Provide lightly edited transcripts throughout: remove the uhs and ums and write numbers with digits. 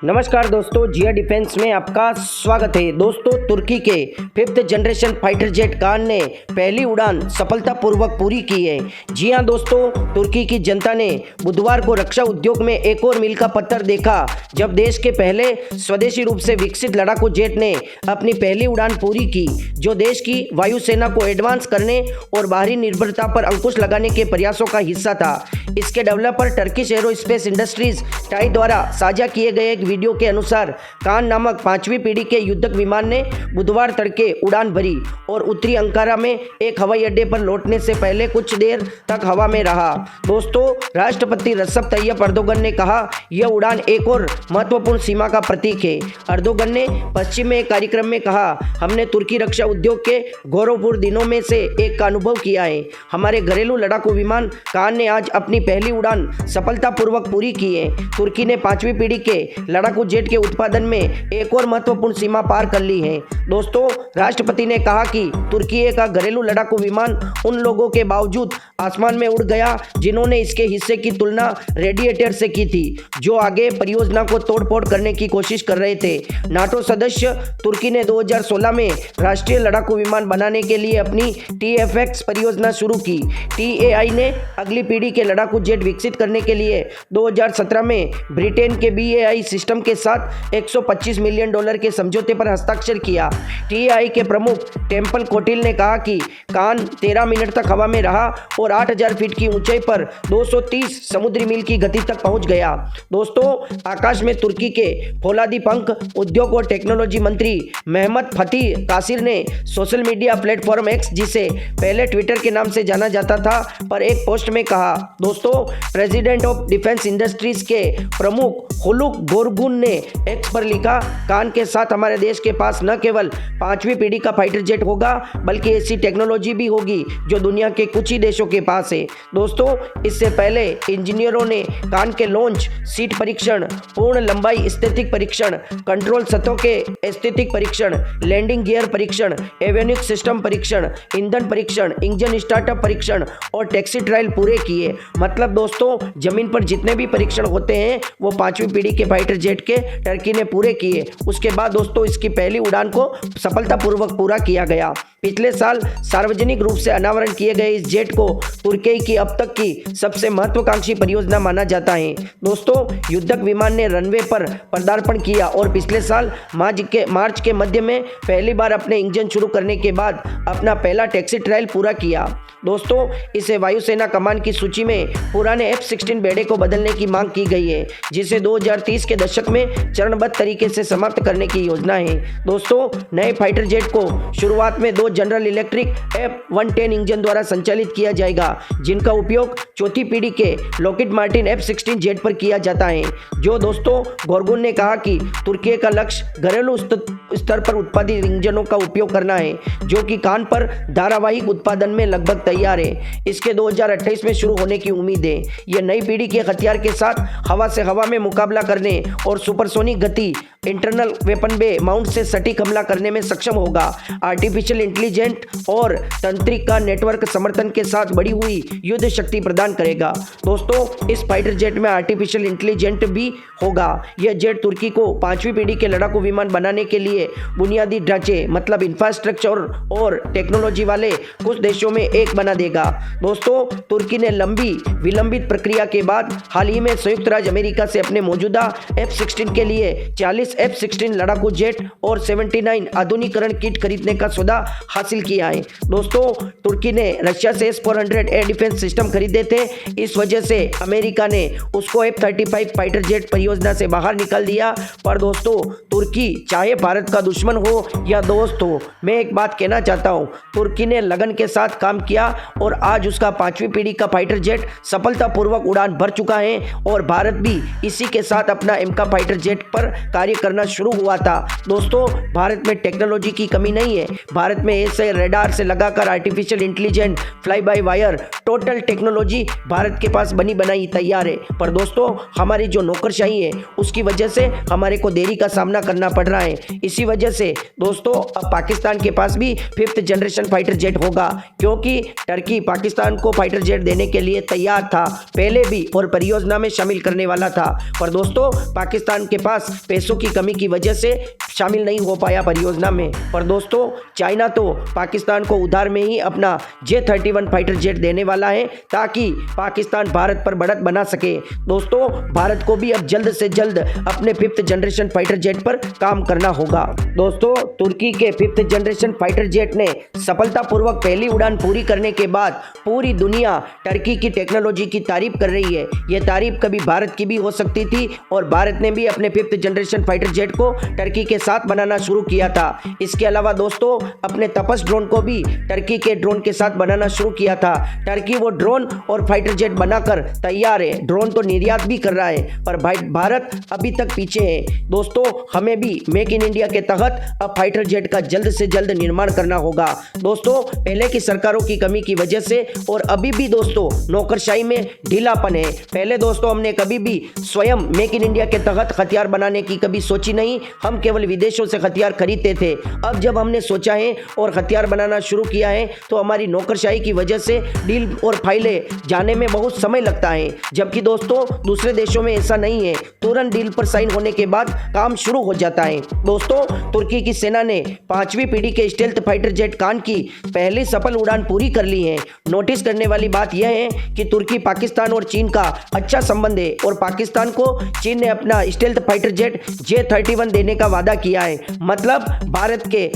नमस्कार दोस्तों, जिया डिफेंस में आपका स्वागत है। दोस्तों, तुर्की के 5th जनरेशन फाइटर जेट कान ने पहली उड़ान सफलतापूर्वक पूरी की है। जी हां दोस्तों, तुर्की की जनता ने बुधवार को रक्षा उद्योग में एक और मील का पत्थर देखा, जब देश के पहले स्वदेशी रूप से विकसित लड़ाकू जेट ने अपनी पहली उड़ान पूरी की, जो देश की वायुसेना को एडवांस करने और बाहरी निर्भरता पर अंकुश लगाने के प्रयासों का हिस्सा था। इसके developer Turkish aerospace industries tie द्वारा साझा किए गए एक वीडियो के अनुसार कान नामक 5वीं पीढ़ी के युद्धक विमान ने बुधवार तड़के उड़ान भरी और उत्तरी अंकारा में एक हवाई अड्डे पर लौटने से पहले कुछ देर तक हवा में रहा। दोस्तों, राष्ट्रपति रजब तैयब अर्दोगन ने कहा, यह उड़ान एक और महत्वपूर्ण सीमा का प्रतीक है। अर्दोगन ने पश्चिम में एक कार्यक्रम में कहा, हमने तुर्की रक्षा उद्योग के गौरवपूर्ण दिनों में से एक का अनुभव किया है। हमारे घरेलू लड़ाकू विमान कान ने आज अपनी पहली उड़ान सफलतापूर्वक पूरी की है। तुर्की ने 5वीं पीढ़ी के लड़ाकू जेट के उत्पादन में एक और महत्वपूर्ण सीमा पार कर ली है। दोस्तों, राष्ट्रपति ने कहा कि तुर्की का घरेलू लड़ाकू विमान उन लोगों के बावजूद आसमान में उड़ गया जिन्होंने इसके हिस्से की तुलना रेडिएटर से की थी, जो आगे परियोजना को तोड़फोड़ करने की कोशिश कर रहे थे। नाटो सदस्य तुर्की ने 2016 में राष्ट्रीय लड़ाकू विमान बनाने के लिए अपनी TFX परियोजना शुरू की। TAI ने अगली पीढ़ी के लड़ाकू जेट विकसित करने के लिए 2017 में ब्रिटेन के BAE सिस्टम के साथ $125 मिलियन के समझौते पर हस्ताक्षर किया। TAI के प्रमुख टेम्पल कोटिल ने कहा कि कान 13 मिनट तक हवा में रहा और 8000 फीट की ऊंचाई पर 230 समुद्री मील की गति तक पहुंच गया। दोस्तों, आकाश में तुर्की के फौलादी पंख उद्योग और टेक्नोलॉजी मंत्री मेहमत फतीह कासिर ने सोशल मीडिया प्लेटफॉर्म X, जिसे पहले ट्विटर के नाम से जाना जाता था, पर एक पोस्ट में कहा, दोस्तों, प्रेसिडेंट ऑफ डिफेंस इंडस्ट्रीज के प्रमुख हुलुक गोरगुन ने X पर लिखा, कान के साथ हमारे देश के पास न केवल 5वीं पीढ़ी का फाइटर जेट होगा, बल्कि ऐसी टेक्नोलॉजी भी होगी जो दुनिया के कुछ ही देशों के पास है। दोस्तों, इससे पहले इंजीनियरों ने कान के लॉन्च, सीट परीक्षण, पूर्ण लंबाई स्थैतिक परीक्षण, कंट्रोल सतहों के स्थैतिक परीक्षण, लैंडिंग गियर परीक्षण, एवियोनिक्स सिस्टम परीक्षण, ईंधन परीक्षण, इंजन स्टार्टअप परीक्षण और टैक्सी ट्रायल पूरे किए। मतलब दोस्तों, जमीन पर जितने भी परीक्षण होते हैं वो 5वीं पीढ़ी के फाइटर जेट के टर्की ने पूरे किए। उसके बाद दोस्तों, इसकी पहली उड़ान को सफलतापूर्वक पूरा किया गया। पिछले साल सार्वजनिक रूप से अनावरण किए गए इस जेट को तुर्की की अब तक की सबसे महत्वाकांक्षी परियोजना माना जाता है। दोस्तों, युद्धक विमान ने रनवे पर पदार्पण किया और पिछले साल मार्च के मध्य में पहली बार अपने इंजन शुरू करने के बाद अपना पहला टैक्सी ट्रायल पूरा किया। दोस्तों, इसे वायुसेना कमान की सूची में पुराने F-16 बेड़े को बदलने की मांग की गई है, जिसे 2030 के दशक में चरणबद्ध तरीके से समाप्त करने की योजना है। दोस्तों, नए फाइटर जेट को शुरुआत में 2 जनरल इलेक्ट्रिक F-110 इंजन द्वारा संचालित किया जाएगा, जिनका उपयोग चौथी पीढ़ी के लॉकहीड मार्टिन F-16 जेट पर किया जाता है। जो दोस्तों, गोरगुन ने कहा कि तुर्की का लक्ष्य घरेलू स्तर पर उत्पादित इंजनों का उपयोग करना है, जो कि कान पर धारावाहिक उत्पादन में लगभग तैयार है। इसके 2028 में शुरू होने की उम्मीद है। यह नई पीढ़ी के हथियार के साथ हवा से हवा में मुकाबला करने और सुपरसोनिक गति, इंटरनल वेपन बे माउंट से सटीक हमला करने में सक्षम होगा। आर्टिफिशियल इंटेलिजेंट और तंत्रिका का नेटवर्क समर्थन के साथ बढ़ी हुई युद्ध शक्ति प्रदान करेगा। दोस्तों, इस फाइटर जेट में आर्टिफिशियल इंटेलिजेंट भी होगा। यह जेट तुर्की को 5वीं पीढ़ी के लड़ाकू विमान बनाने के लिए बुनियादी ढांचे, मतलब इंफ्रास्ट्रक्चर और टेक्नोलॉजी वाले कुछ देशों में एक बना देगा। दोस्तों, तुर्की ने लंबी विलंबित प्रक्रिया के बाद हाल ही में संयुक्त राज्य अमेरिका से अपने मौजूदा F-16 के लिए 40 F-16 लड़ाकू जेट और 79 आधुनिकीकरण किट खरीदने का सौदा हासिल किया है। दोस्तों, तुर्की ने रशिया से S-400 एयर डिफेंस सिस्टम खरीदे थे। इस वजह से अमेरिका ने उसको F-35 फाइटर जेट परियोजना से बाहर निकाल दिया। पर दोस्तों, तुर्की चाहे भारत का दुश्मन हो या दोस्त हो, मैं एक बात कहना चाहता हूँ, तुर्की ने लगन के साथ काम किया और आज उसका 5वीं पीढ़ी का फाइटर जेट सफलतापूर्वक उड़ान भर चुका है और भारत भी इसी के साथ अपना एमका फाइटर जेट पर कार्य करना शुरू हुआ था। दोस्तों, भारत में टेक्नोलॉजी की कमी नहीं है। भारत में ऐसे रेडार से लगाकर artificial intelligent, fly by wire, total technology Bharat के पास बनी बनाई तैयार है। पर दोस्तों, हमारी जो नौकरशाही है उसकी वजह से हमारे को देरी का सामना करना पड़ रहा है। इसी वजह से दोस्तों, अब पाकिस्तान के पास भी 5th जनरेशन फाइटर जेट होगा, क्योंकि टर्की पाकिस्तान को फाइटर जेट देने के लिए तैयार था पहले भी और परियोजना में शामिल करने वाला था। पर दोस्तों, पाकिस्तान के पास पैसों की कमी की वजह से शामिल नहीं हो पाया परियोजना में। पर दोस्तों, चाइना तो पाकिस्तान को उधार में ही अपना J-31 फाइटर जेट देने वाला है, ताकि पाकिस्तान भारत पर बढ़त बना सके। दोस्तों, भारत को भी अब जल्द से जल्द अपने 5th जनरेशन फाइटर जेट पर काम करना होगा। दोस्तों, तुर्की के 5th जनरेशन फाइटर जेट ने सफलतापूर्वक पहली उड़ान पूरी करने के बाद पूरी दुनिया टर्की की टेक्नोलॉजी की तारीफ कर रही है। यह तारीफ कभी भारत की भी हो सकती थी और भारत ने भी अपने 5th जनरेशन फाइटर जेट को टर्की के साथ बनाना शुरू किया था। इसके अलावा दोस्तों, अपने तपस ड्रोन को भी टर्की के ड्रोन के साथ बनाना शुरू किया था। टर्की वो ड्रोन और फाइटर जेट बनाकर तैयार है। ड्रोन तो निर्यात भी कर रहा है, पर भारत अभी तक पीछे है। दोस्तों, हमें भी मेक इन इंडिया के तहत अब फाइटर जेट का जल्द से जल्द निर्माण करना होगा। दोस्तों, पहले की सरकारों की कमी की वजह से और अभी भी दोस्तों नौकरशाही में ढीलापन है। पहले दोस्तों, हमने कभी भी स्वयं मेक इन इंडिया के तहत हथियार बनाने की कभी सोची नहीं। हम केवल विदेशों से हथियार खरीदते थे। अब जब हमने सोचा है और हथियार बनाना शुरू किया है, तो हमारी नौकरशाही की वजह से डील और फाइलें जाने में बहुत समय लगता है। जबकि दोस्तों, दूसरे देशों में ऐसा नहीं है, तुरंत डील पर साइन होने के बाद काम शुरू हो जाता है। दोस्तों, तुर्की की सेना ने 5वीं पीढ़ी के स्टेल्थ फाइटर जेट कान की पहली सफल उड़ान पूरी कर ली है। नोटिस करने वाली बात यह है कि तुर्की, पाकिस्तान और चीन का अच्छा संबंध है और पाकिस्तान को चीन ने अपना स्टेल्थ फाइटर जेट J-31 देने का वादा किया है। मतलब भारत के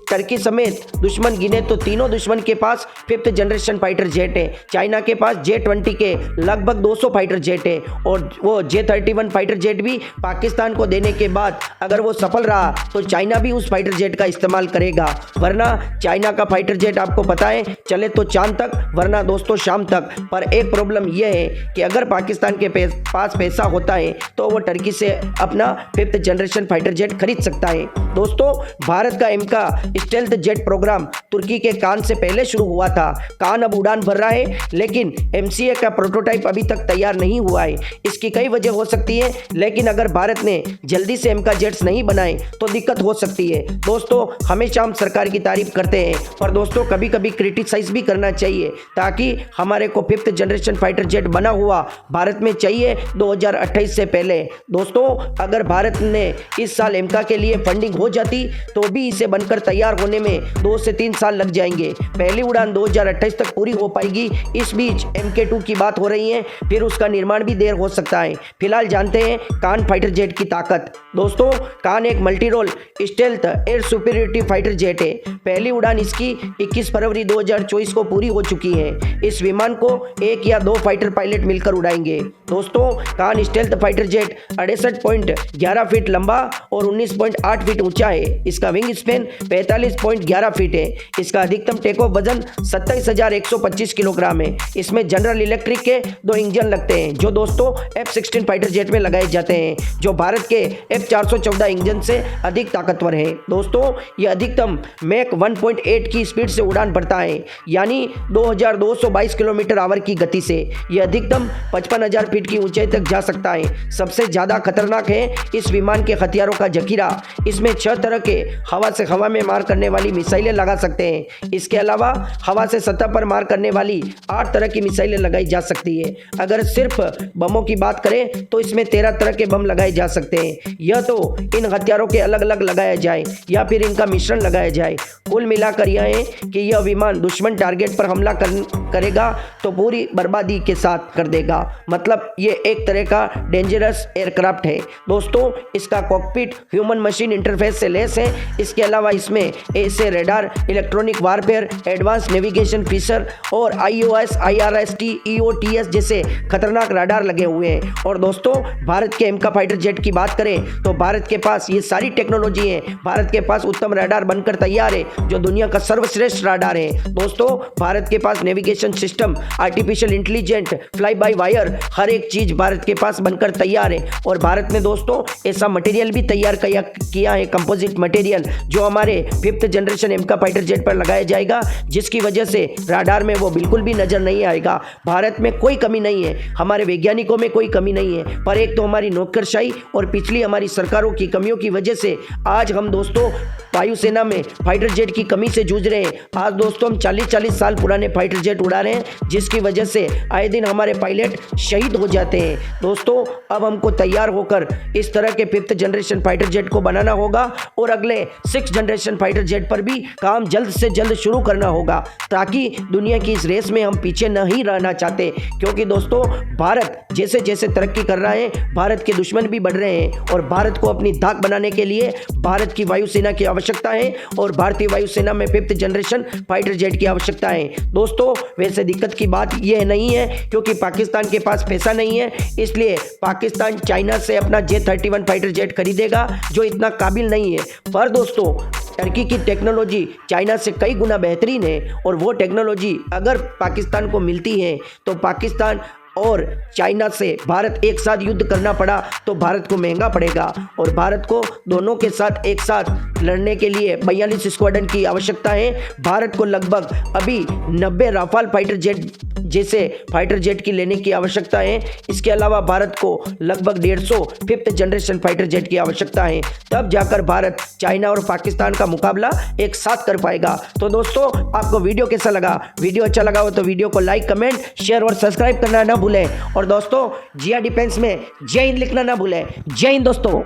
टर्की समेत दुश्मन गिने तो तीनों दुश्मन के पास 5th जनरेशन फाइटर जेट है। चाइना के पास J-20 के लगभग 200 फाइटर जेट है और वो J-31 फाइटर जेट भी पाकिस्तान को देने के बाद अगर वो सफल रहा तो चाइना भी उस फाइटर जेट का इस्तेमाल करेगा। वरना चाइना का फाइटर जेट आपको पता है चले तो चांद तक, वरना दोस्तों शाम तक। पर एक प्रॉब्लम यह है कि अगर पाकिस्तान के पास पैसा होता है तो वो टर्की से अपना 5th जनरेशन फाइटर जेट खरीद सकता है। दोस्तों, भारत का एमका स्टेल्थ जेट प्रोग्राम तुर्की के कान से पहले शुरू हुआ था। कान अब उड़ान भर रहा है, लेकिन MCA का प्रोटोटाइप अभी तक तैयार नहीं हुआ है। इसकी कई वजह हो सकती है, लेकिन अगर भारत ने जल्दी से एमका जेट्स नहीं बनाए तो दिक्कत हो सकती है। दोस्तों, हमेशा हम सरकार की तारीफ करते हैं, पर दोस्तों कभी कभी क्रिटिसाइज भी करना चाहिए, ताकि हमारे को 5th जनरेशन फाइटर जेट बना हुआ भारत में चाहिए 2028 से पहले। दोस्तों, अगर भारत ने इस साल एमका के लिए फंडिंग हो जाती तो भी इसे बनकर तैयार होने में 2 से 3 साल लग जाएंगे। पहली उड़ान 2028 तक पूरी हो पाएगी। इस बीच MK2 की बात हो रही है, फिर उसका निर्माण भी देर हो सकता है। फिलहाल जानते हैं कान फाइटर जेट की ताकत। दोस्तों, कान एक multi role stealth air superiority fighter jet है। पहली उड़ान इसकी 21 फरवरी 2024 को पूरी हो चुकी है। इस विमान को 1 या 2 फाइटर पायलट मिलकर उड़ाएंगे। दोस्तों, कान स्टेल्थ फाइटर जेट 68.11 फीट लंबा और 19.8 फीट ऊंचा है। इसका विंग स्पेन 45.11 फीट है। इसका अधिकतम टेक ऑफ वजन 27,125 किलोग्राम है। इसमें जनरल इलेक्ट्रिक के 2 इंजन लगते हैं, जो दोस्तों F-16 फाइटर जेट में लगाए जाते हैं, जो भारत के F-414 इंजन से अधिक ताकतवर है। दोस्तों, यह अधिकतम मैक 1.8 की स्पीड से उड़ान भरता है, यानी 2222 किलोमीटर आवर की गति से। यह अधिकतम 55,000 फीट की ऊंचाई तक जा सकता है। सबसे ज्यादा खतरनाक है इस विमान के हथियारों का जखीरा। इसमें 6 तरह के हवा से हवा में मार करने वाली मिसाइलें लगा सकते हैं। इसके अलावा हवा से सतह पर मार करने वाली 8 तरह की मिसाइलें लगाई जा सकती है। अगर सिर्फ बमों की बात करें तो इसमें 13 तरह के बम लगाए जा सकते हैं। यह तो इन हथियारों के अलग अलग लगाया जाए या फिर इनका मिश्रण लगाया जाए। कुल मिलाकर यह है कि यह विमान दुश्मन टारगेट पर हमला करेगा तो पूरी बर्बादी के साथ कर देगा। मतलब ये एक तरह का डेंजरस एयरक्राफ्ट है। दोस्तों, इसका कॉकपिट ह्यूमन मशीन इंटरफेस से लेस है। इसके अलावा इसमें ऐसे radar, electronic warfare, advance navigation feature और IOS, IRST, EOTS जैसे खतरनाक राडार लगे हुए हैं। और दोस्तों भारत के एमका फाइटर जेट की बात करें तो भारत के पास ये सारी टेक्नोलॉजी है। भारत के पास उत्तम राडार बनकर तैयार है जो दुनिया का सर्वश्रेष्ठ राडार है। दोस्तों भारत के पास navigation system, artificial intelligent, fly by wire, हर एक चीज भारत के पास बनकर तैयार है। और भारत में दोस्तों ऐसा मटेरियल भी तैयार किया है, कंपोजिट मटेरियल, जो हमारे 5th जनरेशन एमका फाइटर जेट पर लगाया जाएगा, जिसकी वजह से राडार में वो बिल्कुल भी नजर नहीं आएगा। भारत में कोई कमी नहीं है, हमारे वैज्ञानिकों में कोई कमी नहीं है, पर एक तो हमारी नौकरशाही और पिछली हमारी सरकारों की कमियों की वजह से आज हम दोस्तों वायुसेना में फाइटर जेट की कमी से जूझ रहे हैं। आज दोस्तों हम 40-40 साल पुराने फाइटर जेट उड़ा रहे हैं, जिसकी वजह से आए दिन हमारे पायलट शहीद हो जाते हैं। दोस्तों अब हमको तैयार होकर इस तरह के 5th जनरेशन फाइटर जेट को बनाना होगा और अगले 6th जनरेशन फाइटर जेट पर भी काम जल्द से जल्द शुरू करना होगा, ताकि दुनिया की इस रेस में हम पीछे नहीं रहना चाहते। क्योंकि दोस्तों भारत जैसे जैसे तरक्की कर रहा है, भारत के दुश्मन भी बढ़ रहे हैं और भारत को अपनी धाक बनाने के लिए भारत की वायुसेना की आवश्यकता है और भारतीय वायुसेना में 5th जनरेशन फाइटर जेट की आवश्यकता है। दोस्तों वैसे दिक्कत की बात यह नहीं है, क्योंकि पाकिस्तान के पास पैसा नहीं है, इसलिए पाकिस्तान चाइना से अपना J-31 फाइटर जेट खरीदेगा जो इतना काबिल नहीं है। पर दोस्तों टर्की की टेक्नोलॉजी चाइना से कई गुना बेहतरीन है और वो टेक्नोलॉजी अगर पाकिस्तान को मिलती है तो पाकिस्तान और चाइना से भारत एक साथ युद्ध करना पड़ा तो भारत को महंगा पड़ेगा। और भारत को दोनों के साथ एक साथ लड़ने के लिए 42 स्क्वाड्रन की आवश्यकता है। भारत को लगभग अभी 90 राफाल फाइटर जेट जैसे फाइटर जेट की लेने की आवश्यकता है। इसके अलावा भारत को लगभग 150 5th जनरेशन फाइटर जेट की आवश्यकता है। तब जाकर भारत चाइना और पाकिस्तान का मुकाबला एक साथ कर पाएगा। तो दोस्तों आपको वीडियो कैसा लगा? वीडियो अच्छा लगा हो तो वीडियो को लाइक, कमेंट, शेयर और सब्सक्राइब करना ना भूलें। और दोस्तों जिया डिफेंस में जय हिंद लिखना ना भूलें। जय हिंद दोस्तों।